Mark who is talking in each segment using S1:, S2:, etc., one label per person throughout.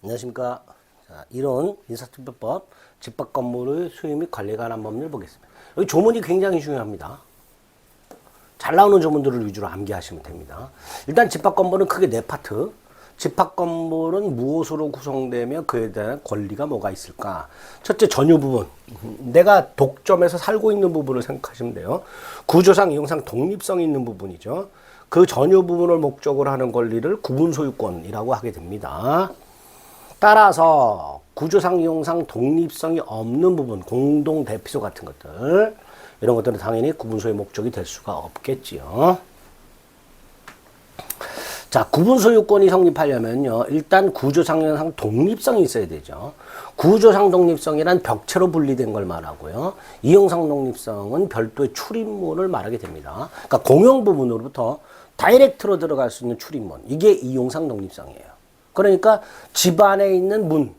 S1: 안녕하십니까. 자, 이론 인사투표법 집합건물의 수요 및 관리에 관한 법률 보겠습니다. 여기 조문이 굉장히 중요합니다. 잘 나오는 조문들을 위주로 암기하시면 됩니다. 일단 집합건물은 크게 네 파트. 집합건물은 무엇으로 구성되며 그에 대한 권리가 뭐가 있을까? 첫째, 전유 부분. 내가 독점해서 살고 있는 부분을 생각하시면 돼요. 구조상, 이용상 독립성이 있는 부분이죠. 그 전유 부분을 목적으로 하는 권리를 구분소유권이라고 하게 됩니다. 따라서 구조상, 이용상 독립성이 없는 부분, 공동 대피소 같은 것들, 이런 것들은 당연히 구분소유 목적이 될 수가 없겠지요. 자, 구분소유권이 성립하려면요, 일단 구조상, 이용상 독립성이 있어야 되죠. 구조상 독립성이란 벽체로 분리된 걸 말하고요. 이용상 독립성은 별도의 출입문을 말하게 됩니다. 그러니까 공용 부분으로부터 다이렉트로 들어갈 수 있는 출입문, 이게 이용상 독립성이에요. 그러니까 집 안에 있는 문,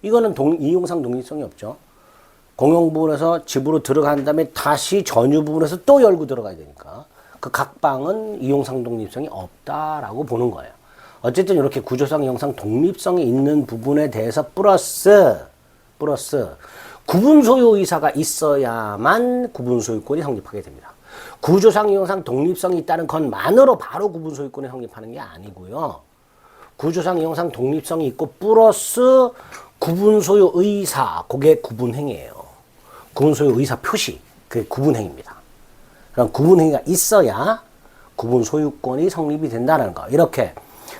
S1: 이거는 이용상 독립성이 없죠. 공용 부분에서 집으로 들어간 다음에 다시 전유 부분에서 또 열고 들어가야 되니까 그 각 방은 이용상 독립성이 없다라고 보는 거예요. 어쨌든 이렇게 구조상, 이용상 독립성이 있는 부분에 대해서 플러스 구분 소유 의사가 있어야만 구분 소유권이 성립하게 됩니다. 구조상, 이용상 독립성이 있다는 것만으로 바로 구분 소유권이 성립하는 게 아니고요. 구조상, 이용상 독립성이 있고 플러스 구분소유 의사, 그게 구분행위예요. 구분소유 의사 표시, 그게 구분행위입니다. 그럼 구분행위가 있어야 구분소유권이 성립이 된다는 거. 이렇게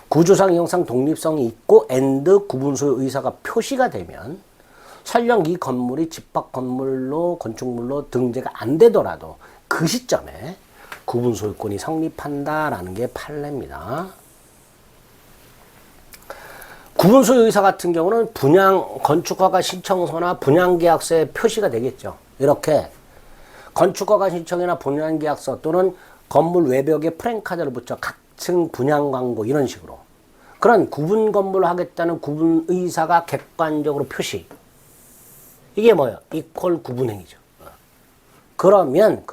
S1: 구조상, 이용상 독립성이 있고 앤드 구분소유 의사가 표시가 되면 설령 이 건물이 집합건물로 건축물로 등재가 안 되더라도 그 시점에 구분소유권이 성립한다라는 게 판례입니다. 구분소유 의사 같은 경우는 건축허가 신청서나 분양계약서에 표시가 되겠죠. 이렇게 건축허가 신청이나 분양계약서 또는 건물 외벽에 프랜카드를 붙여 각층 분양 광고 이런 식으로 그런 구분 건물을 하겠다는 구분 의사가 객관적으로 표시. 이게 뭐예요? 이퀄 구분행위죠. 그러면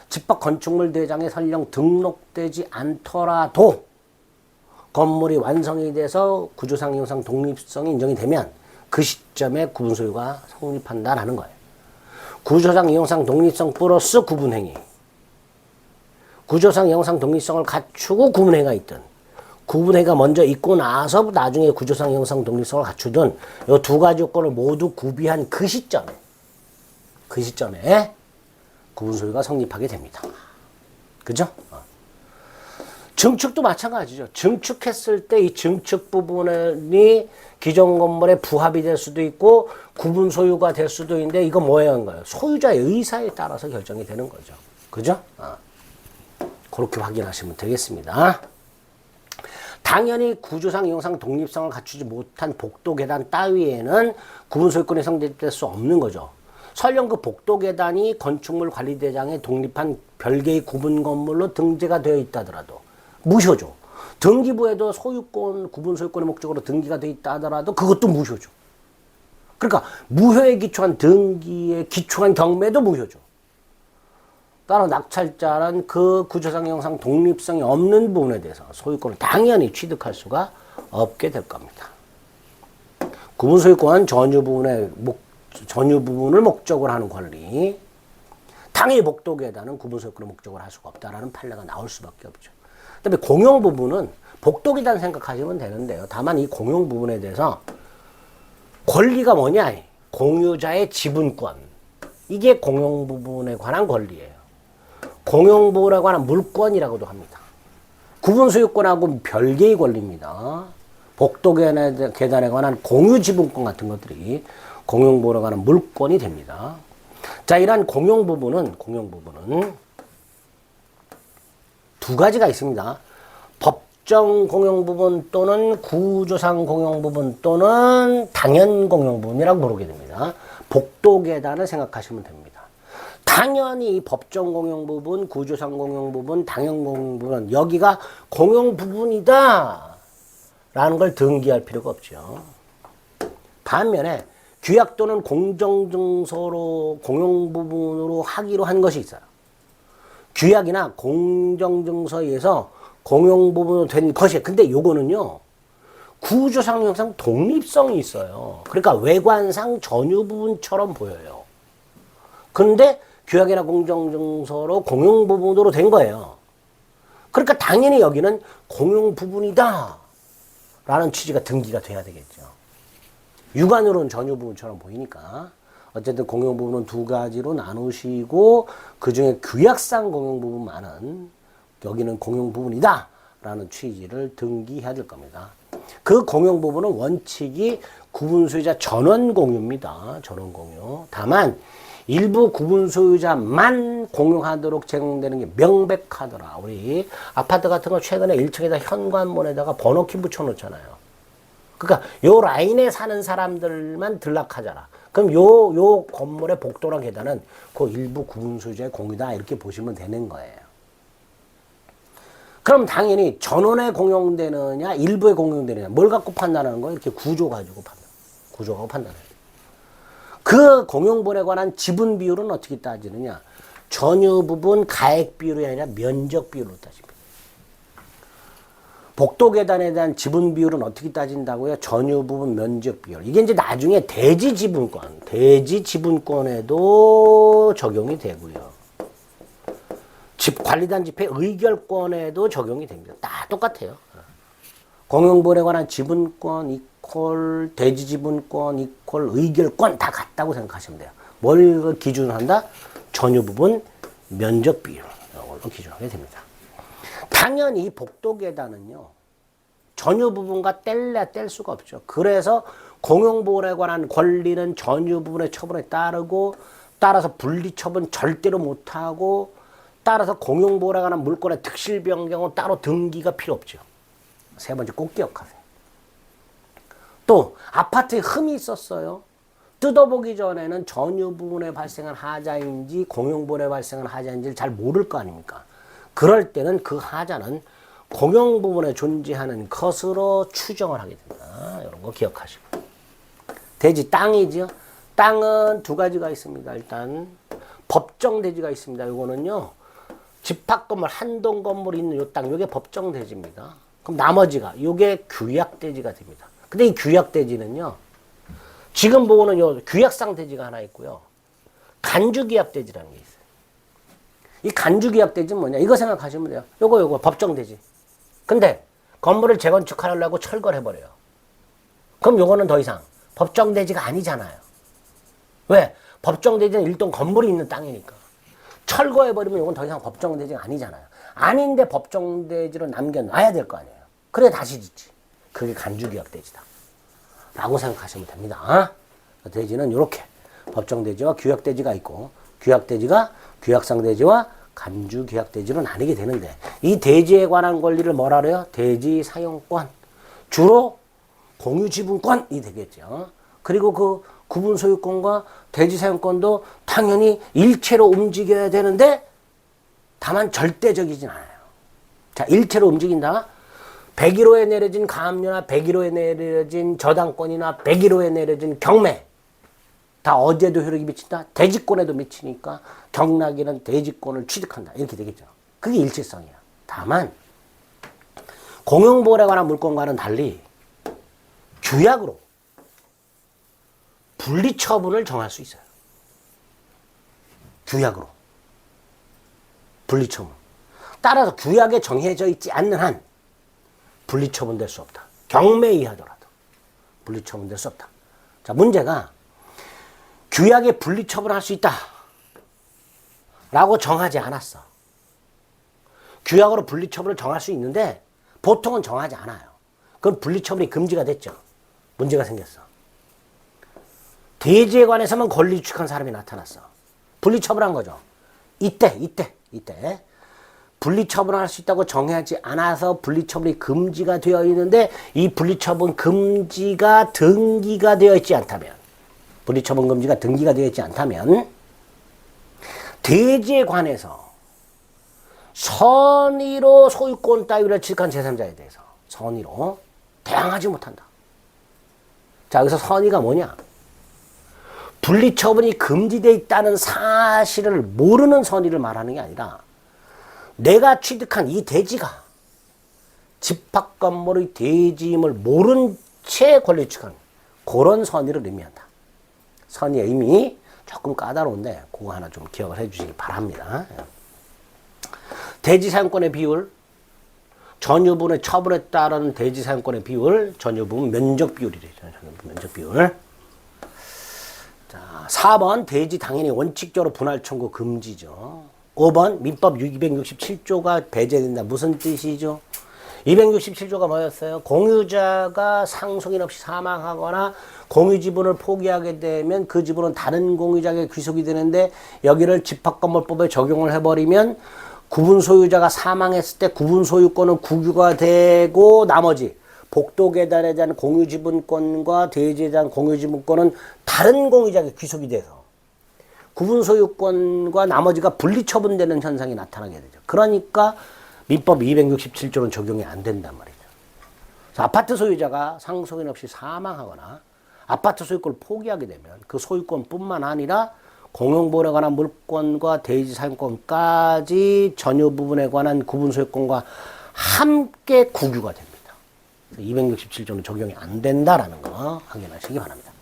S1: 집합 건축물 대장에 설령 등록되지 않더라도 건물이 완성이 돼서 구조상, 이용상 독립성이 인정이 되면 그 시점에 구분소유가 성립한다라는 거예요. 구조상, 이용상 독립성 플러스 구분행위. 구조상, 이용상 독립성을 갖추고 구분행위가 있든 구분행위가 먼저 있고 나서 나중에 구조상, 이용상 독립성을 갖추든 이 두 가지 요건을 모두 구비한 그 시점에 구분소유가 성립하게 됩니다. 그죠? 증축도 마찬가지죠. 증축했을 때 이 증축 부분이 기존 건물에 부합이 될 수도 있고 구분 소유가 될 수도 있는데 이거 뭐예요? 소유자의 의사에 따라서 결정이 되는 거죠. 그죠? 그렇게 확인하시면 되겠습니다. 당연히 구조상, 이용상 독립성을 갖추지 못한 복도 계단 따위에는 구분 소유권이 성립될 수 없는 거죠. 설령 그 복도 계단이 건축물 관리대장에 독립한 별개의 구분 건물로 등재가 되어 있다더라도 무효죠. 등기부에도 소유권, 구분 소유권의 목적으로 등기가 되어 있다 하더라도 그것도 무효죠. 그러니까 무효에 기초한 등기에 기초한 경매도 무효죠. 따라 낙찰자는 그 구조상, 이용상 독립성이 없는 부분에 대해서 소유권을 당연히 취득할 수가 없게 될 겁니다. 구분 소유권은 전유 부분을 목적으로 하는 권리. 당연히 복도 계단은 구분 소유권을 목적으로 할 수가 없다라는 판례가 나올 수밖에 없죠. 그다음에 공용 부분은 복도 계단 생각하시면 되는데요. 다만 이 공용 부분에 대해서 권리가 뭐냐? 공유자의 지분권. 이게 공용 부분에 관한 권리예요. 공용 부분에 관한 물권이라고도 합니다. 구분 소유권하고 별개의 권리입니다. 복도 계단에 관한 공유 지분권 같은 것들이 공용 부분에 관한 물권이 됩니다. 자, 이러한 공용 부분은 두 가지가 있습니다. 법정 공용 부분 또는 구조상 공용 부분 또는 당연 공용 부분이라고 부르게 됩니다. 복도 계단을 생각하시면 됩니다. 당연히 법정 공용 부분, 구조상 공용 부분, 당연 공용 부분, 여기가 공용 부분이다 라는 걸 등기할 필요가 없죠. 반면에 규약 또는 공정증서로 공용 부분으로 하기로 한 것이 있어요. 규약이나 공정증서에 의해서 공용 부분으로 된 것이에요. 근데 요거는요, 구조상 형상 독립성이 있어요. 그러니까 외관상 전유 부분처럼 보여요. 그런데 규약이나 공정증서로 공용 부분으로 된 거예요. 그러니까 당연히 여기는 공용 부분이다 라는 취지가 등기가 돼야 되겠죠. 육안으로는 전유 부분처럼 보이니까 어쨌든 공용 부분은 두 가지로 나누시고 그중에 규약상 공용 부분만은 여기는 공용 부분이다 라는 취지를 등기해야 될 겁니다. 그 공용 부분은 원칙이 구분소유자 전원 공유입니다. 전원 공유. 다만 일부 구분소유자만 공유하도록 제공되는 게 명백하더라. 우리 아파트 같은 거 최근에 1층에다 현관문에다가 번호키 붙여놓잖아요. 그러니까 요 라인에 사는 사람들만 들락하잖아. 그럼 요 건물의 복도랑 계단은 그 일부 구분소유자의 공유다 이렇게 보시면 되는 거예요. 그럼 당연히 전원에 공용되느냐 일부에 공용되느냐 뭘 갖고 판단하는 거예요? 이렇게 구조 가지고 판단해요. 그 공용분에 관한 지분 비율은 어떻게 따지느냐? 전유 부분 가액 비율이 아니라 면적 비율로 따집니다. 복도 계단에 대한 지분 비율은 어떻게 따진다고요? 전유 부분 면적 비율. 이게 이제 나중에 대지 지분권에도 적용이 되고요. 관리단 집회 의결권에도 적용이 됩니다. 다 똑같아요. 공용분에 관한 지분권 이퀄 대지 지분권 이퀄 의결권 다 같다고 생각하시면 돼요. 뭘 기준으로 한다? 전유 부분 면적 비율 이걸로 기준하게 됩니다. 당연히 복도 계단은요. 전유 부분과 뗄 수가 없죠. 그래서 공용분에 관한 권리는 전유 부분의 처분에 따르고 따라서 분리 처분 절대로 못하고 따라서 공용분에 관한 물권의 특실 변경은 따로 등기가 필요 없죠. 세 번째 꼭 기억하세요. 또 아파트에 흠이 있었어요. 뜯어보기 전에는 전유 부분에 발생한 하자인지 공용분에 발생한 하자인지를 잘 모를 거 아닙니까? 그럴 때는 그 하자는 공용 부분에 존재하는 것으로 추정을 하게 됩니다. 이런 거 기억하시고. 대지 땅이죠. 땅은 두 가지가 있습니다. 일단 법정 대지가 있습니다. 이거는요. 집합 건물 한동 건물이 있는 이 땅, 이게 법정 대지입니다. 그럼 나머지가 이게 규약 대지가 됩니다. 근데 이 규약 대지는요. 지금 보고는 요 규약상 대지가 하나 있고요. 간주규약 대지라는 게 있어요. 이 간주규약 대지는 뭐냐? 이거 생각하시면 돼요. 요거 법정 대지. 근데 건물을 재건축하려고 철거를 해버려요. 그럼 요거는 더 이상 법정 대지가 아니잖아요. 왜? 법정 대지는 일동 건물이 있는 땅이니까. 철거해버리면 이건 더 이상 법정 대지가 아니잖아요. 아닌데 법정 대지로 남겨놔야 될 거 아니에요. 그래 다시 짓지. 그게 간주규약 대지다. 라고 생각하시면 됩니다. 대지는 이렇게 법정 대지와 규약 대지가 있고 규약 대지가 규약상 대지와 간주규약 대지로 나뉘게 되는데 이 대지에 관한 권리를 뭐라 그래요? 대지 사용권. 주로 공유지분권이 되겠죠. 그리고 그 구분 소유권과 대지 사용권도 당연히 일체로 움직여야 되는데 다만 절대적이진 않아요. 자, 일체로 움직인다. 101호에 내려진 가압류나 101호에 내려진 저당권이나 101호에 내려진 경매 다 어디에도 효력이 미친다? 대지권에도 미치니까 경락이는 대지권을 취득한다. 이렇게 되겠죠. 그게 일체성이야. 다만 공용보호에 관한 물권과는 달리 규약으로 분리처분을 정할 수 있어요. 규약으로. 분리처분. 따라서 규약에 정해져 있지 않는 한 분리처분될 수 없다. 경매에 하더라도 분리처분될 수 없다. 자, 문제가 규약에 분리처분할 수 있다 라고 정하지 않았어. 규약으로 분리처분을 정할 수 있는데 보통은 정하지 않아요. 그럼 분리처분이 금지가 됐죠. 문제가 생겼어. 대지에 관해서만 권리 취득한 사람이 나타났어. 분리처분한 거죠. 이때 분리처분할 수 있다고 정하지 않아서 분리처분이 금지가 되어 있는데 이 분리처분 금지가 등기가 되어 있지 않다면 분리처분 금지가 등기가 되어 있지 않다면 대지에 관해서 선의로 소유권 따위를 취득한 제3자에 대해서 선의로 대항하지 못한다. 자, 여기서 선의가 뭐냐? 분리처분이 금지되어 있다는 사실을 모르는 선의를 말하는 게 아니라 내가 취득한 이 대지가 집합 건물의 대지임을 모른 채 권리취득한 그런 선의를 의미한다. 선의의 의미 조금 까다로운데 그거 하나 좀 기억을 해주시기 바랍니다. 대지 사용권의 비율, 전유분의 처분에 따른 대지 사용권의 비율, 전유분 면적 비율이래요. 전유분 면적 비율. 자, 4번 대지 당연히 원칙적으로 분할 청구 금지죠. 5번 민법 267조가 배제된다. 무슨 뜻이죠? 267조가 뭐였어요? 공유자가 상속인 없이 사망하거나 공유 지분을 포기하게 되면 그 지분은 다른 공유자에게 귀속이 되는데 여기를 집합건물법에 적용을 해버리면 구분 소유자가 사망했을 때 구분 소유권은 국유가 되고 나머지 복도 계단에 대한 공유 지분권과 대지에 대한 공유 지분권은 다른 공유자에게 귀속이 돼서 구분 소유권과 나머지가 분리 처분되는 현상이 나타나게 되죠. 그러니까 민법 267조는 적용이 안 된단 말이죠. 아파트 소유자가 상속인 없이 사망하거나 아파트 소유권을 포기하게 되면 그 소유권뿐만 아니라 공용보호에 관한 물권과 대지 사용권까지 전유 부분에 관한 구분 소유권과 함께 국유가 됩니다. 267조는 적용이 안 된다라는 거 확인하시기 바랍니다.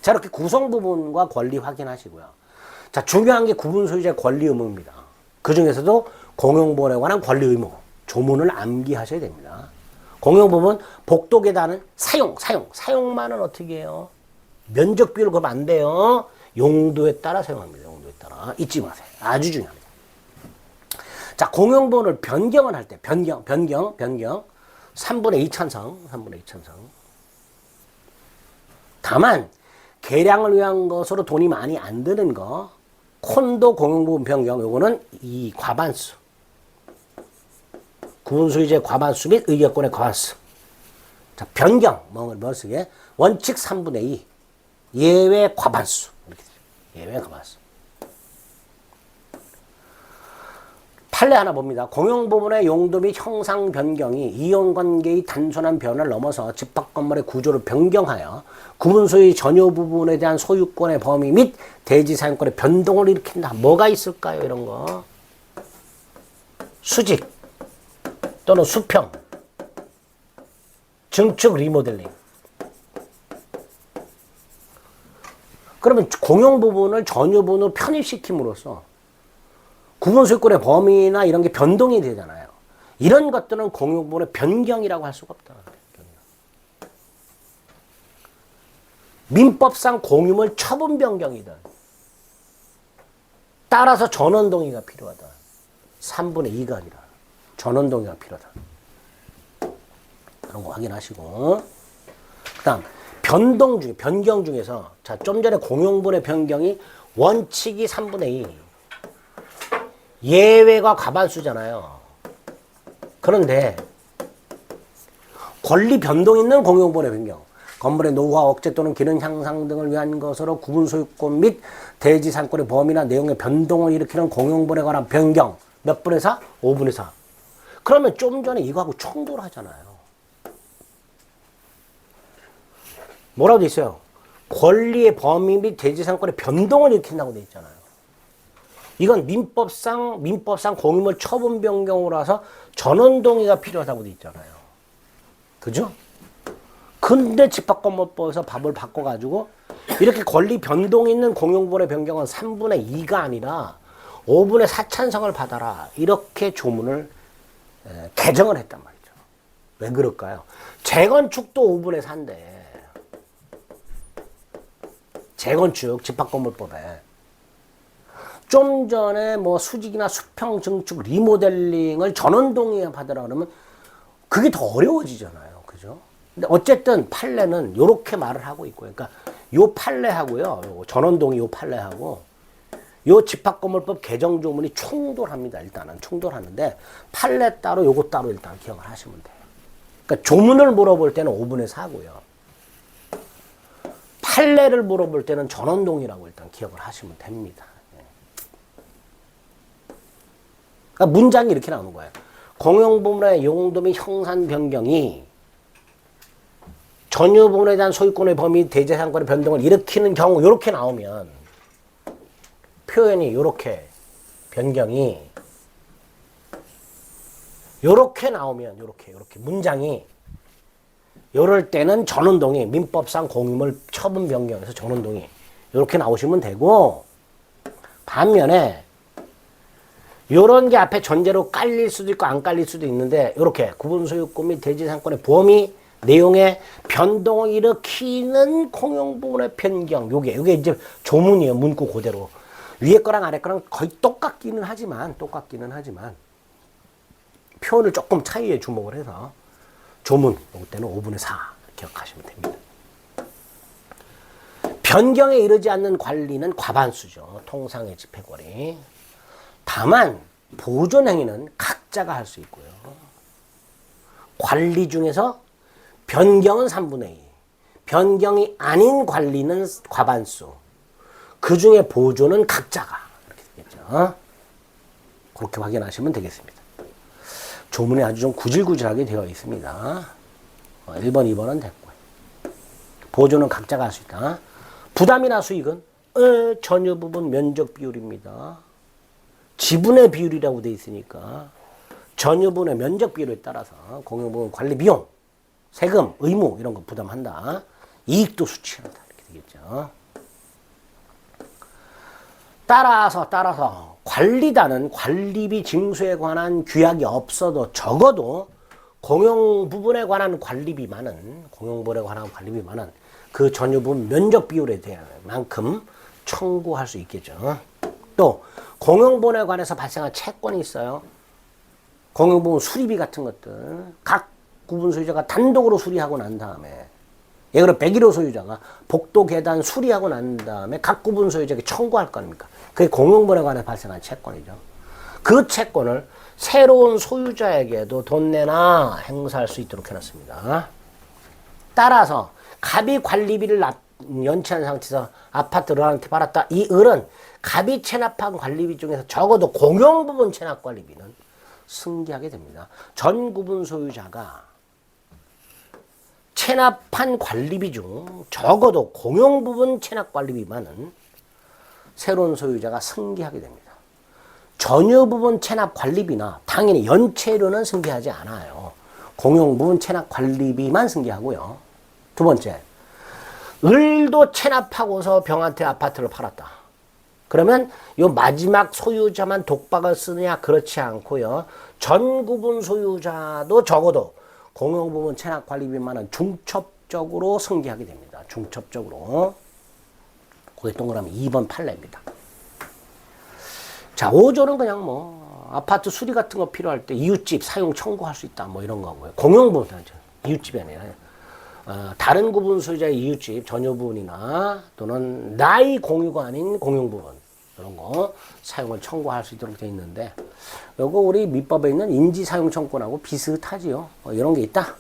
S1: 자, 이렇게 구성 부분과 권리 확인하시고요. 자, 중요한 게 구분 소유자의 권리 의무입니다. 그 중에서도 공용보호에 관한 권리 의무, 조문을 암기하셔야 됩니다. 공용보호는 복도 계단은 사용만은 어떻게 해요? 면적 비율을 그러면 안 돼요. 용도에 따라 사용합니다. 용도에 따라. 잊지 마세요. 아주 중요합니다. 자, 공용보호를 변경을 할 때, 변경. 3분의 2 찬성. 다만, 개량을 위한 것으로 돈이 많이 안 드는 거, 콘도 공용보호 변경, 요거는 이 과반수. 구분소유자의 과반수 및 의결권의 과반수. 자, 변경, 뭐 쓰게? 원칙 3분의 2. 예외 과반수. 이렇게 되죠. 예외 과반수. 판례 하나 봅니다. 공용부분의 용도 및 형상 변경이 이용관계의 단순한 변화를 넘어서 집합건물의 구조를 변경하여 구분소유의 전유 부분에 대한 소유권의 범위 및 대지 사용권의 변동을 일으킨다. 뭐가 있을까요? 이런 거. 수직 또는 수평, 증축 리모델링. 그러면 공용 부분을 전유 부분으로 편입시킴으로써 구분 소유권의 범위나 이런 게 변동이 되잖아요. 이런 것들은 공용 부분의 변경이라고 할 수가 없다. 민법상 공유물 처분 변경이든 따라서 전원 동의가 필요하다. 3분의 2가 아니라 전원 동의가 필요하다. 그런 거 확인하시고. 그 다음 변경 중에서 자, 좀 전에 공용분의 변경이 원칙이 3분의 2 예외가 과반수잖아요. 그런데 권리 변동 있는 공용분의 변경, 건물의 노후화 억제 또는 기능 향상 등을 위한 것으로 구분 소유권 및 대지 상권의 범위나 내용의 변동을 일으키는 공용분에 관한 변경 몇 분의 4? 5분의 4. 그러면 좀 전에 이거하고 충돌하잖아요. 뭐라고 돼 있어요? 권리의 범위 및 대지 상권의 변동을 일으킨다고 돼 있잖아요. 이건 민법상 공유물 처분 변경으로서 전원 동의가 필요하다고 돼 있잖아요. 그죠? 근데 집합건물법에서 법을 바꿔가지고 이렇게 권리 변동 있는 공용분의 변경은 3분의 2가 아니라 5분의 4 찬성을 받아라. 이렇게 조문을 개정을 했단 말이죠. 왜 그럴까요? 재건축도 5분의 4인데 재건축 집합건물법에 좀 전에 뭐 수직이나 수평 증축 리모델링을 전원 동의 받으라 그러면 그게 더 어려워지잖아요. 그죠? 근데 어쨌든 판례는 요렇게 말을 하고 있고요. 그러니까 요 판례하고요. 요 전원 동의 요 판례하고 요 집합건물법 개정 조문이 충돌합니다. 일단은 충돌하는데 판례 따로 요거 따로 일단 기억을 하시면 돼요. 그러니까 조문을 물어볼 때는 5분의 4고요. 판례를 물어볼 때는 전원 동의라고 일단 기억을 하시면 됩니다. 그러니까 문장이 이렇게 나오는 거예요. 공용부문의 용도 및 형상 변경이 전유 부분에 대한 소유권의 범위, 대재산권의 변동을 일으키는 경우 이렇게 나오면 표현이 이렇게 변경이 요렇게 나오면 요렇게 문장이 요럴 때는 전운동이 민법상 공유물 처분 변경에서 전운동이 요렇게 나오시면 되고, 반면에 요런 게 앞에 전제로 깔릴 수도 있고 안 깔릴 수도 있는데, 요렇게 구분소유권 및 대지상권의 범위 내용에 변동을 일으키는 공용부분의 변경, 요게 이제 조문이에요. 문구 그대로. 위에 거랑 아래 거랑 거의 똑같기는 하지만 표현을 조금 차이에 주목을 해서 조문, 이때는 5분의 4 기억하시면 됩니다. 변경에 이르지 않는 관리는 과반수죠. 통상의 집행권이. 다만 보존행위는 각자가 할 수 있고요. 관리 중에서 변경은 3분의 2, 변경이 아닌 관리는 과반수, 그 중에 보존은 각자가, 이렇게 되겠죠. 그렇게 확인하시면 되겠습니다. 조문에 아주 좀 구질구질하게 되어 있습니다. 1번, 2번은 됐고요. 보존은 각자가 할 수 있다. 부담이나 수익은 전유 부분 면적 비율입니다. 지분의 비율이라고 되어 있으니까 전유 부분의 면적 비율에 따라서 공용 부분 관리 비용, 세금, 의무 이런 거 부담한다. 이익도 수취한다. 이렇게 되겠죠. 따라서 관리단은 관리비 징수에 관한 규약이 없어도 적어도 공용 부분에 관한 관리비만은 그 전유 부분 면적 비율에 대한 만큼 청구할 수 있겠죠. 또 공용 부분에 관해서 발생한 채권이 있어요. 공용 부분 수리비 같은 것들 각 구분 소유자가 단독으로 수리하고 난 다음에, 예를 들어 101호 소유자가 복도 계단 수리하고 난 다음에 각 구분 소유자에게 청구할 거 아닙니까? 그게 공용분에 관해 발생한 채권이죠. 그 채권을 새로운 소유자에게도 돈 내나 행사할 수 있도록 해놨습니다. 따라서 갑이 관리비를 연체한 상태에서 아파트를 을한테 팔았다. 이 을은 갑이 체납한 관리비 중에서 적어도 공용부분 체납 관리비는 승계하게 됩니다. 전 구분 소유자가 체납한 관리비 중 적어도 공용부분 체납 관리비만은 새로운 소유자가 승계하게 됩니다. 전유부분 체납 관리비나 당연히 연체료는 승계하지 않아요. 공용부분 체납 관리비만 승계하고요. 두 번째, 을도 체납하고서 병한테 아파트를 팔았다. 그러면 요 마지막 소유자만 독박을 쓰느냐? 그렇지 않고요. 전 구분 소유자도 적어도 공용부분 체납 관리비만은 중첩적으로 승계하게 됩니다. 중첩적으로. 거기 동그라미 2번 판례입니다. 자, 5조는 그냥 뭐 아파트 수리 같은 거 필요할 때 이웃집 사용 청구할 수 있다. 뭐 이런 거고요. 공용부분, 이웃집이 아니라 다른 구분 소유자의 이웃집 전유부분이나 또는 나이 공유가 아닌 공용부분 이런 거 사용을 청구할 수 있도록 되어 있는데, 요거 우리 민법에 있는 인지사용청구하고 비슷하지요. 이런 게 있다.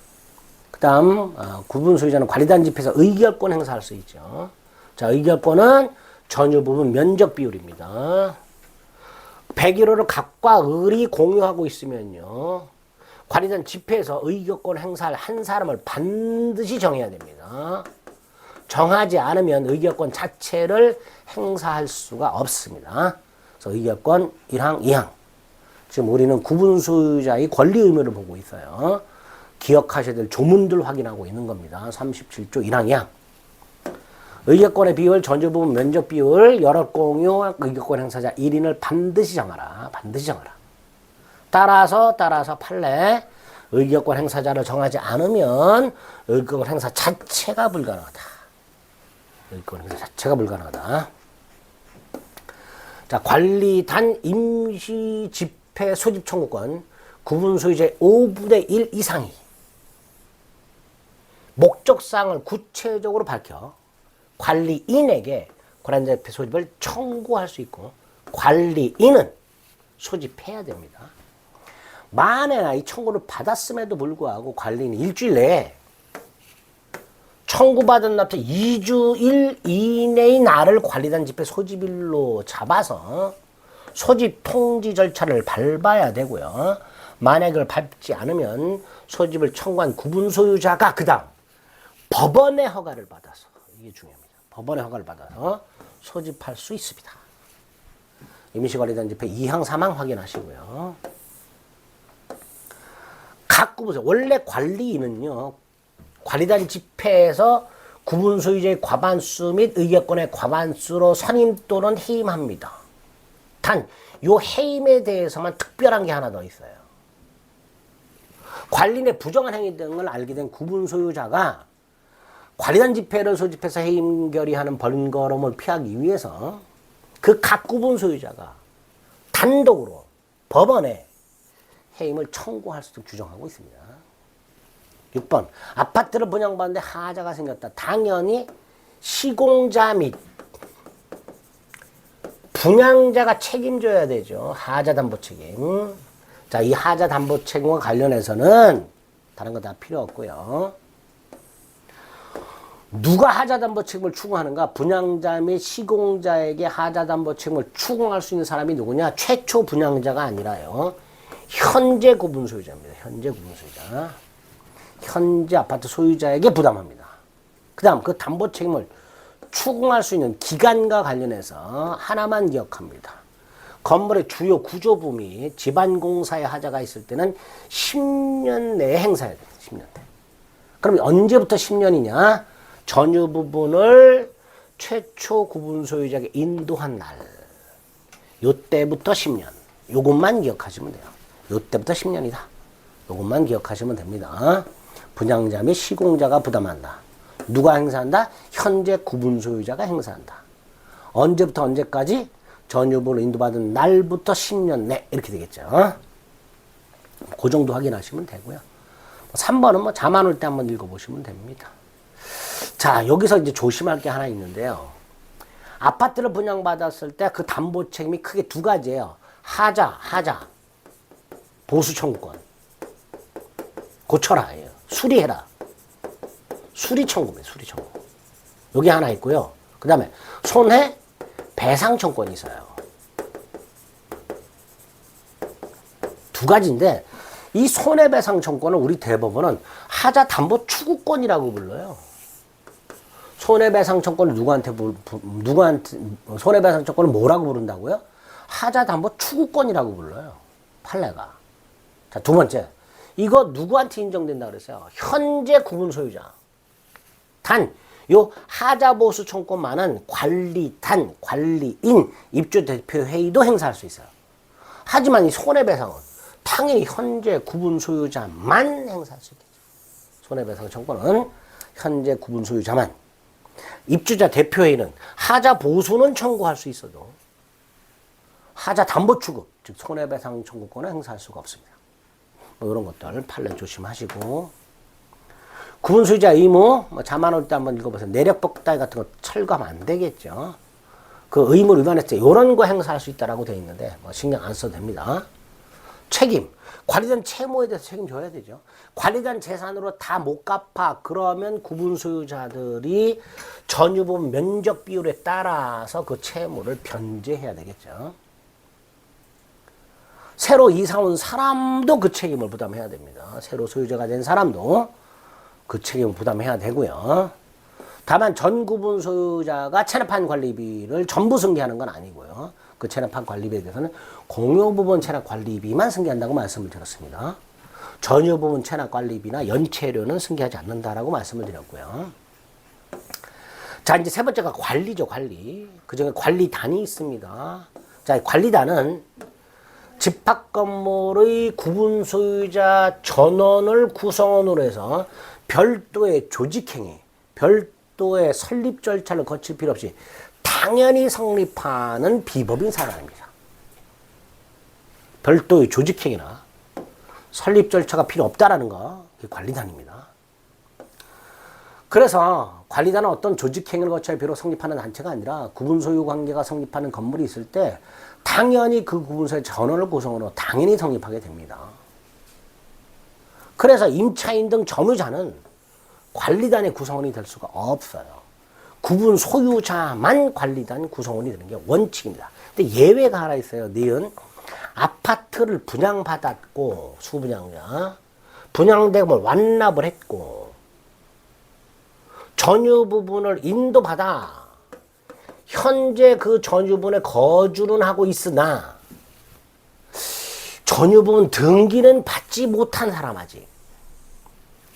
S1: 그 다음 구분 소유자는 관리단 집회에서 의결권 행사할 수 있죠. 자, 의결권은 전유 부분 면적 비율입니다. 101호를 각과 을이 공유하고 있으면요, 관리단 집회에서 의결권 행사할 한 사람을 반드시 정해야 됩니다. 정하지 않으면 의결권 자체를 행사할 수가 없습니다. 그래서 의결권 1항, 2항. 지금 우리는 구분 소유자의 권리 의무를 보고 있어요. 기억하셔야 될 조문들 확인하고 있는 겁니다. 37조 1항, 2항. 의결권의 비율, 전유 부분 면적 비율, 여러 공유 의결권 행사자 1인을 반드시 정하라. 반드시 정하라. 따라서 판례, 의결권 행사자를 정하지 않으면 의결권 행사 자체가 불가능하다. 의결권 행사 자체가 불가능하다. 자, 관리단 임시 집회 소집 청구권, 구분 소유자의 5분의 1 이상이 목적사항을 구체적으로 밝혀 관리인에게 관리단 집회 소집을 청구할 수 있고, 관리인은 소집해야 됩니다. 만에나 이 청구를 받았음에도 불구하고 관리인이 일주일 내에 청구받은 날부터 2주일 이내의 날을 관리단 집회 소집일로 잡아서 소집 통지 절차를 밟아야 되고요. 만약 그걸 밟지 않으면 소집을 청구한 구분 소유자가 그 다음 법원의 허가를 받아서, 이게 중요합니다. 법원의 허가를 받아서 소집할 수 있습니다. 임시관리단 집회 2항, 3항 확인하시고요. 각 구분소 원래 관리인은요 관리단 집회에서 구분 소유자의 과반수 및 의결권의 과반수로 선임 또는 해임합니다. 단 요 해임에 대해서만 특별한 게 하나 더 있어요. 관리인의 부정한 행위 등을 알게 된 구분 소유자가 관리단 집회를 소집해서 해임 결의하는 번거로움을 피하기 위해서 그 각 구분 소유자가 단독으로 법원에 해임을 청구할 수 있도록 규정하고 있습니다. 6번 아파트를 분양받는데 하자가 생겼다. 당연히 시공자 및 분양자가 책임져야 되죠. 하자 담보 책임. 자, 이 하자 담보 책임과 관련해서는 다른 거 다 필요 없고요. 누가 하자 담보 책임을 추궁하는가? 분양자 및 시공자에게 하자 담보 책임을 추궁할 수 있는 사람이 누구냐? 최초 분양자가 아니라요. 현재 구분 소유자입니다. 현재 구분 소유자. 현재 아파트 소유자에게 부담합니다. 그 다음 그 담보 책임을 추궁할 수 있는 기간과 관련해서 하나만 기억합니다. 건물의 주요 구조부 및 집안공사의 하자가 있을 때는 10년 내에 행사해야 돼요. 10년 내. 그럼 언제부터 10년이냐? 전유 부분을 최초 구분 소유자에게 인도한 날. 요때부터 10년. 요것만 기억하시면 돼요. 요때부터 10년이다. 요것만 기억하시면 됩니다. 분양자 및 시공자가 부담한다. 누가 행사한다? 현재 구분 소유자가 행사한다. 언제부터 언제까지? 전유분을 인도받은 날부터 10년 내 이렇게 되겠죠. 그 정도 확인하시면 되고요. 3번은 뭐 잠 안 올 때 한번 읽어보시면 됩니다. 자, 여기서 이제 조심할 게 하나 있는데요. 아파트를 분양받았을 때 그 담보 책임이 크게 두 가지예요. 하자, 보수 청구권. 고쳐라, 수리해라. 수리 청구입니다. 수리 청구. 여기 하나 있고요. 그 다음에 손해 배상 청구권이 있어요. 두 가지인데 이 손해배상 청구권을 우리 대법원은 하자 담보 추구권이라고 불러요. 손해배상 청구권을 누구한테 손해배상 청구권을 뭐라고 부른다고요? 하자 담보 추구권이라고 불러요. 판례가. 자, 두 번째. 이거 누구한테 인정된다 그랬어요? 현재 구분 소유자. 단, 요 하자보수 청구권만은 관리단, 관리인, 입주대표회의도 행사할 수 있어요. 하지만 이 손해배상은 당연히 현재 구분 소유자만 행사할 수 있겠죠. 손해배상 청구는 현재 구분 소유자만. 입주자 대표회의는 하자보수는 청구할 수 있어도 하자담보추급, 즉 손해배상 청구권을 행사할 수가 없습니다. 뭐 이런 것들 판례 조심하시고. 구분 소유자 의무, 잠 안 올 때 한번 읽어보세요. 내력법 따위 같은 거 철거하면 안 되겠죠. 그 의무를 위반했을 때 이런 거 행사할 수 있다라고 되어 있는데 뭐 신경 안 써도 됩니다. 책임, 관리단 채무에 대해서 책임져야 되죠. 관리단 재산으로 다 못 갚아 그러면 구분 소유자들이 전유분 면적 비율에 따라서 그 채무를 변제해야 되겠죠. 새로 이사 온 사람도 그 책임을 부담해야 됩니다. 새로 소유자가 된 사람도 그 책임을 부담해야 되고요. 다만 전 구분 소유자가 체납한 관리비를 전부 승계하는 건 아니고요. 그 체납한 관리비에 대해서는 공유 부분 체납 관리비만 승계한다고 말씀을 드렸습니다. 전유 부분 체납 관리비나 연체료는 승계하지 않는다라고 말씀을 드렸고요. 자, 이제 세 번째가 관리죠, 관리. 그 중에 관리단이 있습니다. 자, 관리단은 집합 건물의 구분 소유자 전원을 구성원으로 해서 별도의 조직행위, 별도의 설립 절차를 거칠 필요 없이 당연히 성립하는 비법인 사람입니다. 별도의 조직행위나 설립 절차가 필요 없다라는 거, 그게 관리단입니다. 그래서 관리단은 어떤 조직행위를 거쳐야 비록 성립하는 단체가 아니라 구분 소유 관계가 성립하는 건물이 있을 때 당연히 그 구분소의 전원을 구성으로 당연히 성립하게 됩니다. 그래서 임차인 등 점유자는 관리단의 구성원이 될 수가 없어요. 구분 소유자만 관리단 구성원이 되는 게 원칙입니다. 근데 예외가 하나 있어요. 니은 아파트를 분양받았고 수분양자 분양대금을 완납을 했고 전유 부분을 인도받아 현재 그 전유분에 거주는 하고 있으나 전유부분 등기는 받지 못한 사람 아직.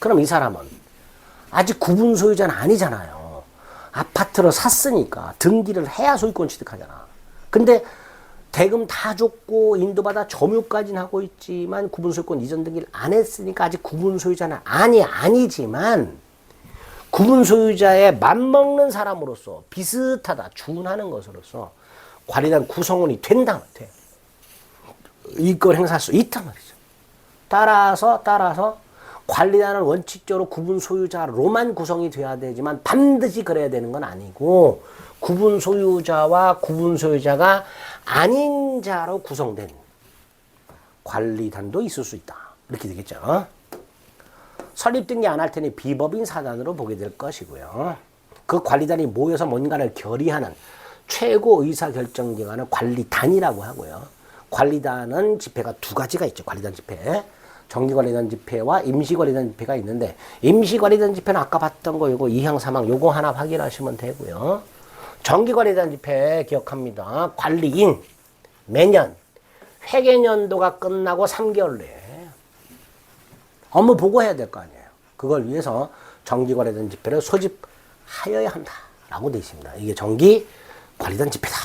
S1: 그럼 이 사람은 아직 구분 소유자는 아니잖아요. 아파트를 샀으니까 등기를 해야 소유권 취득하잖아. 근데 대금 다 줬고 인도받아 점유까지는 하고 있지만 구분 소유권 이전 등기를 안 했으니까 아직 구분 소유자는 아니지만 구분 소유자에 맞먹는 사람으로서 비슷하다, 준하는 것으로서 관리단 구성원이 된다면 돼. 이걸 행사할 수 있단 말이죠. 따라서 관리단은 원칙적으로 구분 소유자로만 구성이 돼야 되지만 반드시 그래야 되는 건 아니고 구분 소유자와 구분 소유자가 아닌 자로 구성된 관리단도 있을 수 있다. 이렇게 되겠죠. 설립 등기 안 할 테니 비법인 사단으로 보게 될 것이고요. 그 관리단이 모여서 뭔가를 결의하는 최고 의사결정기관을 관리단이라고 하고요. 관리단은 집회가 두 가지가 있죠. 관리단 집회. 정기관리단 집회와 임시관리단 집회가 있는데 임시관리단 집회는 아까 봤던 거 요거 2항 3항 요거 하나 확인하시면 되고요. 정기관리단 집회 기억합니다. 관리인 매년 회계년도가 끝나고 3개월 내에 업무 보고해야 될 거 아니에요. 그걸 위해서 정기관리단 집회를 소집하여야 한다라고 되어 있습니다. 이게 정기관리단 집회다.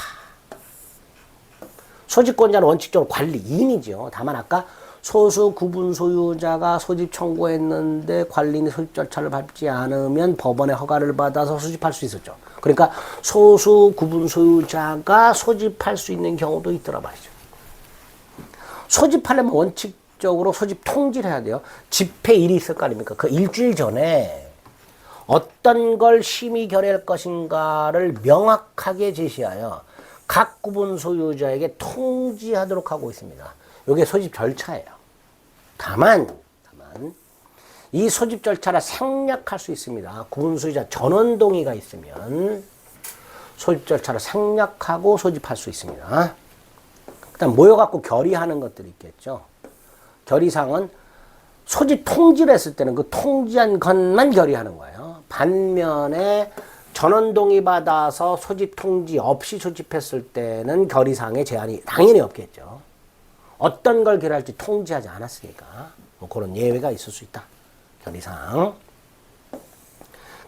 S1: 소집권자는 원칙적으로 관리인이죠. 다만 아까 소수 구분 소유자가 소집 청구했는데 관리인이 소집 절차를 밟지 않으면 법원의 허가를 받아서 소집할 수 있었죠. 그러니까 소수 구분 소유자가 소집할 수 있는 경우도 있더라 말이죠. 소집하려면 원칙적으로 소집 통지를 해야 돼요. 집회일이 있을 거 아닙니까? 그 일주일 전에 어떤 걸 심의 결의할 것인가를 명확하게 제시하여 각 구분 소유자에게 통지하도록 하고 있습니다. 이게 소집 절차예요. 다만 이 소집 절차를 생략할 수 있습니다. 구분 소유자 전원 동의가 있으면 소집 절차를 생략하고 소집할 수 있습니다. 그다음 모여갖고 결의하는 것들이 있겠죠. 결의사항은 소집 통지를 했을 때는 그 통지한 것만 결의하는 거예요. 반면에 전원 동의 받아서 소집 통지 없이 소집했을 때는 결의사항에 제한이 당연히 없겠죠. 어떤 걸 결의할지 통지하지 않았으니까 뭐 그런 예외가 있을 수 있다. 결의사항.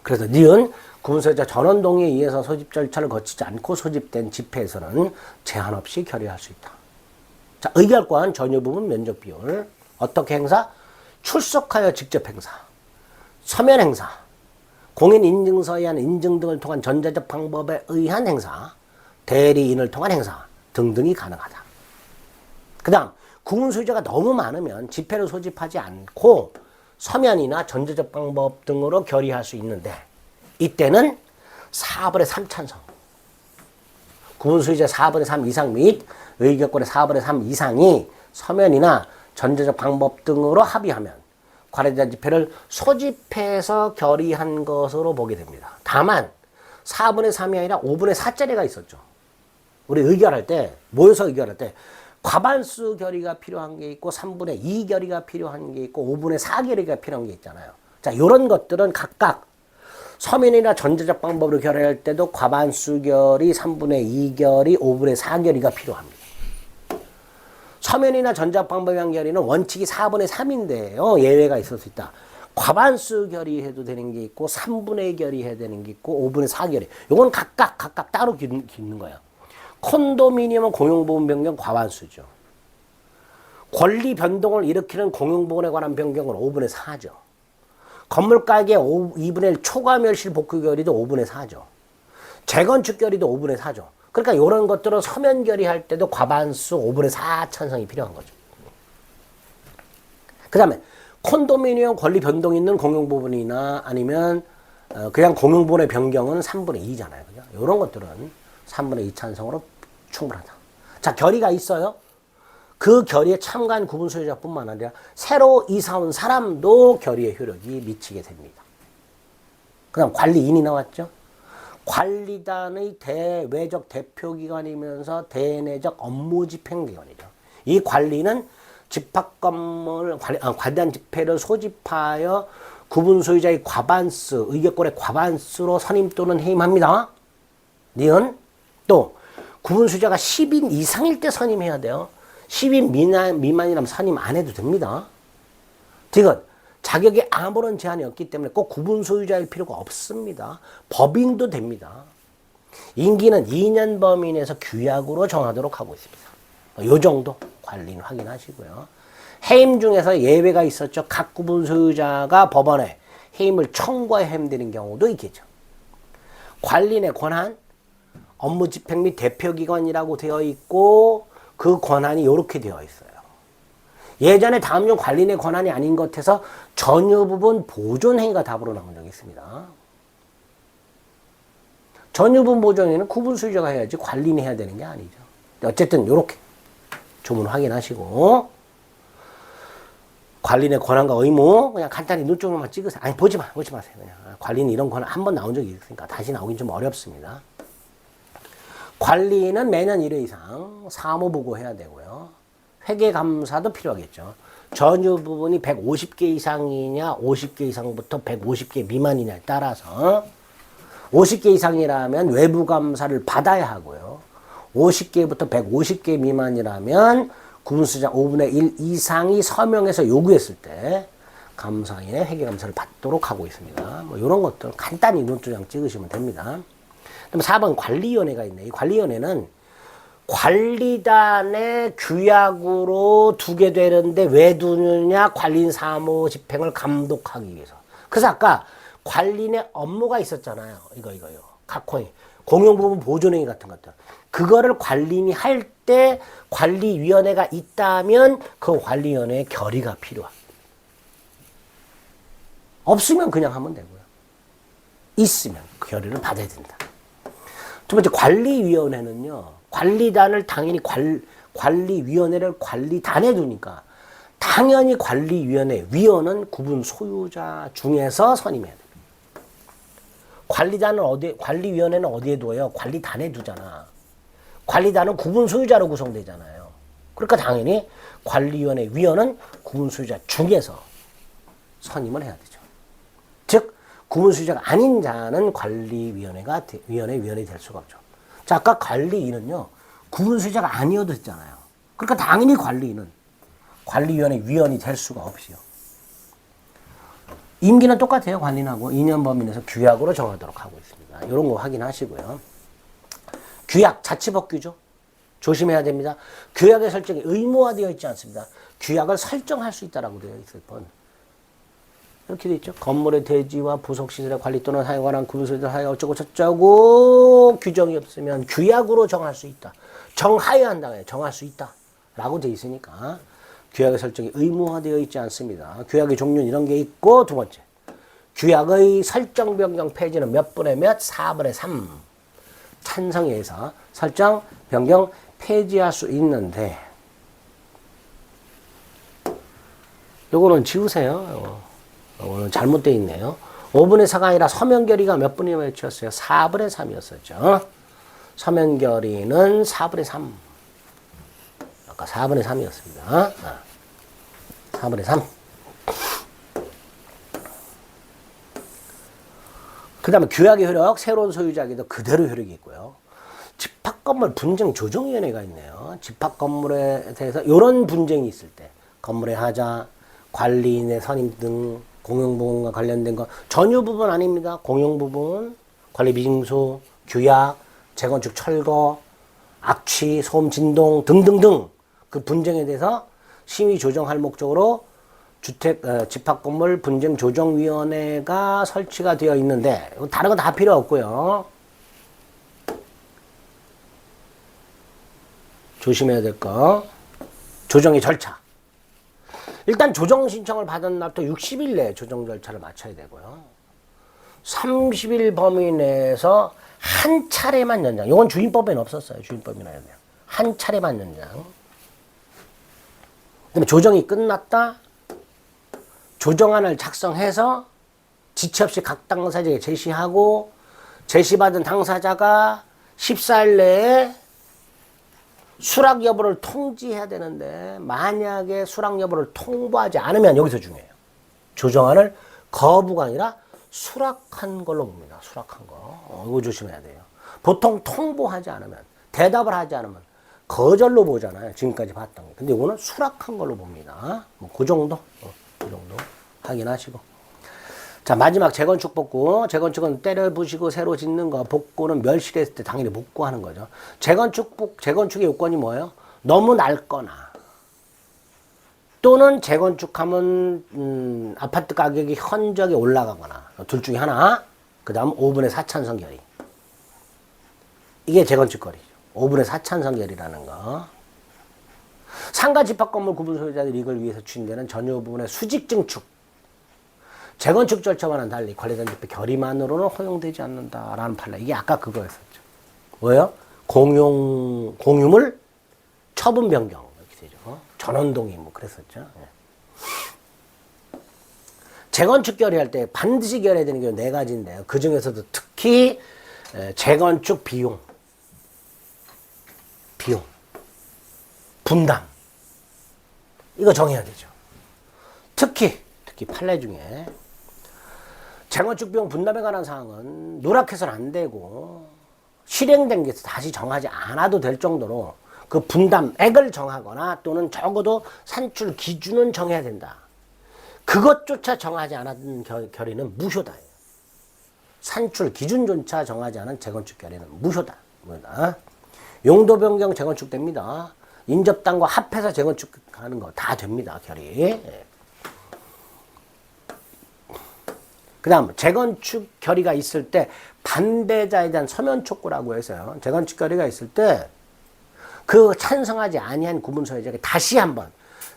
S1: 그래서 니은 구분소유자 전원 동의에 의해서 소집 절차를 거치지 않고 소집된 집회에서는 제한 없이 결의할 수 있다. 자, 의결권 전유 부분 면적 비율. 어떻게 행사? 출석하여 직접 행사. 서면 행사. 공인 인증서에 의한 인증 등을 통한 전자적 방법에 의한 행사. 대리인을 통한 행사 등등이 가능하다. 그 다음 구분 소유자가 너무 많으면 집회를 소집하지 않고 서면이나 전자적 방법 등으로 결의할 수 있는데 이때는 4분의 3 찬성. 구분 소유자 4분의 3 이상 및 의결권의 4분의 3 이상이 서면이나 전자적 방법 등으로 합의하면 관리단 집회를 소집해서 결의한 것으로 보게 됩니다. 다만 4분의 3이 아니라 5분의 4짜리가 있었죠. 우리 의결할 때, 모여서 의결할 때 과반수 결의가 필요한 게 있고 3분의 2 결의가 필요한 게 있고 5분의 4 결의가 필요한 게 있잖아요. 자, 이런 것들은 각각 서면이나 전자적 방법으로 결의할 때도 과반수 결의, 3분의 2 결의, 5분의 4 결의가 필요합니다. 서면이나 전자적 방법에 의한 결의는 원칙이 4분의 3인데요. 예외가 있을 수 있다. 과반수 결의해도 되는 게 있고 3분의 2 결의해야 되는 게 있고 5분의 4 결의. 이건 각각 따로 기는 거예요. 콘도미니엄은 공용부분 변경 과반수죠. 권리 변동을 일으키는 공용부분에 관한 변경은 5분의 4죠. 건물 가격의 2분의 1 초과멸실 복구 결의도 5분의 4죠. 재건축 결의도 5분의 4죠. 그러니까 이런 것들은 서면 결의할 때도 과반수 5분의 4 찬성이 필요한 거죠. 그 다음에 콘도미니엄 권리 변동 있는 공용부분이나 아니면 그냥 공용부분의 변경은 3분의 2잖아요. 그죠? 이런 것들은 3분의 2 찬성으로 충분하다. 자, 결의가 있어요. 그 결의에 참가한 구분 소유자뿐만 아니라 새로 이사 온 사람도 결의의 효력이 미치게 됩니다. 그 다음 관리인이 나왔죠. 관리단의 대외적 대표기관이면서 대내적 업무집행기관이죠. 이 관리는 집합건물 관리단 집회를 소집하여 구분 소유자의 과반수, 의결권의 과반수로 선임 또는 해임합니다. 니은 또 구분 소유자가 10인 이상일 때 선임해야 돼요. 10인 미만이라면 선임 안 해도 됩니다. 지금 자격에 아무런 제한이 없기 때문에 꼭 구분 소유자일 필요가 없습니다. 법인도 됩니다. 임기는 2년 범위 내에서 규약으로 정하도록 하고 있습니다. 요 정도 관리는 확인하시고요. 해임 중에서 예외가 있었죠. 각 구분 소유자가 법원에 해임을 청구해 해임되는 경우도 있겠죠. 관리인의 권한, 업무 집행 및 대표기관이라고 되어 있고 그 권한이 이렇게 되어 있어요. 예전에 다음용 관리인의 권한이 아닌 것에서 전유 부분 보존행위가 답으로 나온 적이 있습니다. 전유 부분 보존행위는 구분 소유자가 해야지 관리인이 해야 되는 게 아니죠. 어쨌든 이렇게 조문 확인하시고 관리인의 권한과 의무 그냥 간단히 눈쪽만 찍으세요. 아니 보지 마세요. 그냥 관리인 이런 권한 한 번 나온 적이 있으니까 다시 나오긴 좀 어렵습니다. 관리인은 매년 1회 이상 사무보고 해야 되고요. 회계감사도 필요하겠죠. 전유 부분이 150개 이상이냐 50개 이상부터 150개 미만이냐에 따라서 50개 이상이라면 외부감사를 받아야 하고요. 50개부터 150개 미만이라면 구분소유자 5분의 1 이상이 서명해서 요구했을 때 감사인의 회계감사를 받도록 하고 있습니다. 뭐 이런 것들 간단히 눈도장 찍으시면 됩니다. 그럼 4번 관리위원회가 있네. 이 관리위원회는 관리단의 규약으로 두게 되는데 왜 두느냐? 관리인 사무 집행을 감독하기 위해서. 그래서 아까 관리인의 업무가 있었잖아요. 이거요. 각호행, 공용부분 보존행위 같은 것들. 그거를 관리인이 할 때 관리위원회가 있다면 그 관리위원회의 결의가 필요합니다. 없으면 그냥 하면 되고요. 있으면 그 결의를 받아야 된다. 두 번째 관리위원회는요. 관리단을 당연히 관리위원회를 관리단에 두니까 당연히 관리위원회 위원은 구분 소유자 중에서 선임해야 됩니다. 관리위원회는 어디에 둬요? 관리단에 두잖아. 관리단은 구분 소유자로 구성되잖아요. 그러니까 당연히 관리위원회 위원은 구분 소유자 중에서 선임을 해야 되죠. 즉 구분 소유자가 아닌 자는 위원이 될 수가 없죠. 자, 아까 관리인은요, 구분 소유자가 아니어도 했잖아요. 그러니까 당연히 관리인은 관리위원회 위원이 될 수가 없어요. 임기는 똑같아요. 관리인하고 2년 범위 내에서 규약으로 정하도록 하고 있습니다. 이런 거 확인하시고요. 규약, 자치법규죠. 조심해야 됩니다. 규약의 설정이 의무화되어 있지 않습니다. 규약을 설정할 수 있다라고 되어 있을 뿐. 이렇게 돼 있죠. 건물의 대지와 부속시설의 관리 또는 사용에 관한 구분소유자를 하여 어쩌고 저쩌고 규정이 없으면 규약으로 정할 수 있다. 정하여야 한다. 정할 수 있다. 라고 되어 있으니까 규약의 설정이 의무화되어 있지 않습니다. 규약의 종류는 이런 게 있고 두 번째. 규약의 설정 변경 폐지는 몇 분의 몇? 4분의 3. 찬성에 의해서 설정 변경 폐지할 수 있는데 요거는 지우세요. 요거는 잘못되어 있네요. 5분의 4가 아니라 서면 결의가 몇 분의 몇이었어요? 4분의 3이었었죠. 서면 결의는 4분의 3. 아까 4분의 3이었습니다. 4분의 3. 그 다음에 규약의 효력, 새로운 소유자에게도 그대로 효력이 있고요. 집합건물 분쟁조정위원회가 있네요. 집합건물에 대해서 이런 분쟁이 있을 때 건물의 하자, 관리인의 선임 등 공용부분과 관련된 거 전유 부분 아닙니다. 공용부분, 관리비증소, 규약, 재건축 철거, 악취, 소음, 진동 등등등 그 분쟁에 대해서 심의 조정할 목적으로 집합건물 분쟁조정위원회가 설치가 되어 있는데 다른 건 다 필요 없고요. 조심해야 될 거. 조정의 절차. 일단 조정 신청을 받은 날부터 60일 내에 조정 절차를 마쳐야 되고요. 30일 범위 내에서 한 차례만 연장. 이건 주임법에는 없었어요. 주임법이나 연장. 한 차례만 연장. 그다음에 조정이 끝났다. 조정안을 작성해서 지체 없이 각 당사자에게 제시하고 제시받은 당사자가 14일 내에 수락 여부를 통지해야 되는데 만약에 수락 여부를 통보하지 않으면 여기서 중요해요. 조정안을 거부가 아니라 수락한 걸로 봅니다. 수락한 거. 이거 조심해야 돼요. 보통 통보하지 않으면 대답을 하지 않으면 거절로 보잖아요. 지금까지 봤던 게. 근데 이거는 수락한 걸로 봅니다. 뭐 그 정도? 그 정도 확인하시고. 자, 마지막 재건축 복구. 재건축은 때려 부시고 새로 짓는 거. 복구는 멸실했을 때 당연히 복구하는 거죠. 재건축의 요건이 뭐예요? 너무 낡거나 또는 재건축하면 아파트 가격이 현저하게 올라가거나 둘 중에 하나. 그 다음 5분의 4찬성 결의. 이게 재건축거리죠. 5분의 4찬성 결의라는 거. 상가 집합 건물 구분 소유자들이 이걸 위해서 추진되는 전유 부분의 수직 증축. 재건축 절차와는 달리 관리된 집회 결의만으로는 허용되지 않는다라는 판례. 이게 아까 그거였었죠. 뭐예요? 공유물 처분 변경 이렇게 되죠. 전원동의 뭐 그랬었죠. 재건축 결의할 때 반드시 결의해야 되는 게 네 가지인데요. 그 중에서도 특히 재건축 비용, 분담 이거 정해야 되죠. 특히 판례 중에 재건축 비용 분담에 관한 사항은 누락해서는 안 되고 실행된 게 다시 정하지 않아도 될 정도로 그 분담액을 정하거나 또는 적어도 산출 기준은 정해야 된다. 그것조차 정하지 않은 결의는 무효다. 산출 기준조차 정하지 않은 재건축 결의는 무효다. 용도 변경 재건축됩니다. 인접당과 합해서 재건축하는 거 다 됩니다. 결의. 그 다음 재건축 결의가 있을 때 반대자에 대한 서면 촉구라고 해서요. 재건축 결의가 있을 때 그 찬성하지 아니한 구분 소유자에게 다시 한번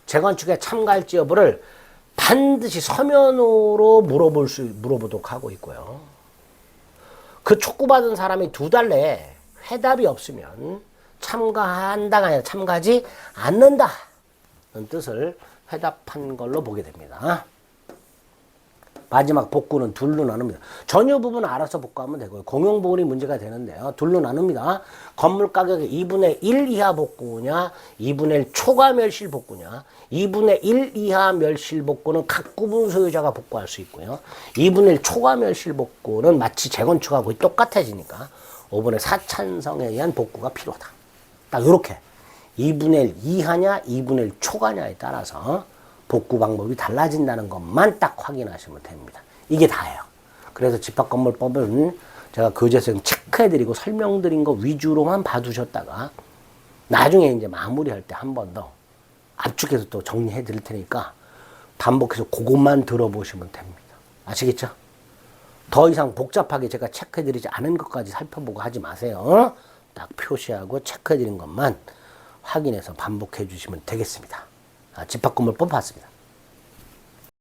S1: 재건축에 참가할지 여부를 반드시 서면으로 물어보도록 하고 있고요. 그 촉구받은 사람이 2달 내에 회답이 없으면 참가한다가 아니라 참가하지 않는다는 뜻을 회답한 걸로 보게 됩니다. 마지막 복구는 둘로 나눕니다. 전유 부분은 알아서 복구하면 되고요. 공용 부분이 문제가 되는데요. 둘로 나눕니다. 건물 가격의 2분의 1 이하 복구냐, 2분의 1 초과 멸실 복구냐, 2분의 1 이하 멸실 복구는 각 구분 소유자가 복구할 수 있고요. 2분의 1 초과 멸실 복구는 마치 재건축하고 똑같아지니까 5분의 4찬성에 의한 복구가 필요하다. 딱 이렇게 2분의 1 이하냐, 2분의 1 초과냐에 따라서 복구 방법이 달라진다는 것만 딱 확인하시면 됩니다. 이게 다예요. 그래서 집합건물법은 제가 교재에서 체크해드리고 설명드린 거 위주로만 봐두셨다가 나중에 이제 마무리할 때 한 번 더 압축해서 또 정리해드릴 테니까 반복해서 그것만 들어보시면 됩니다. 아시겠죠? 더 이상 복잡하게 제가 체크해드리지 않은 것까지 살펴보고 하지 마세요. 딱 표시하고 체크해드린 것만 확인해서 반복해 주시면 되겠습니다. 집합건물법 봤습니다.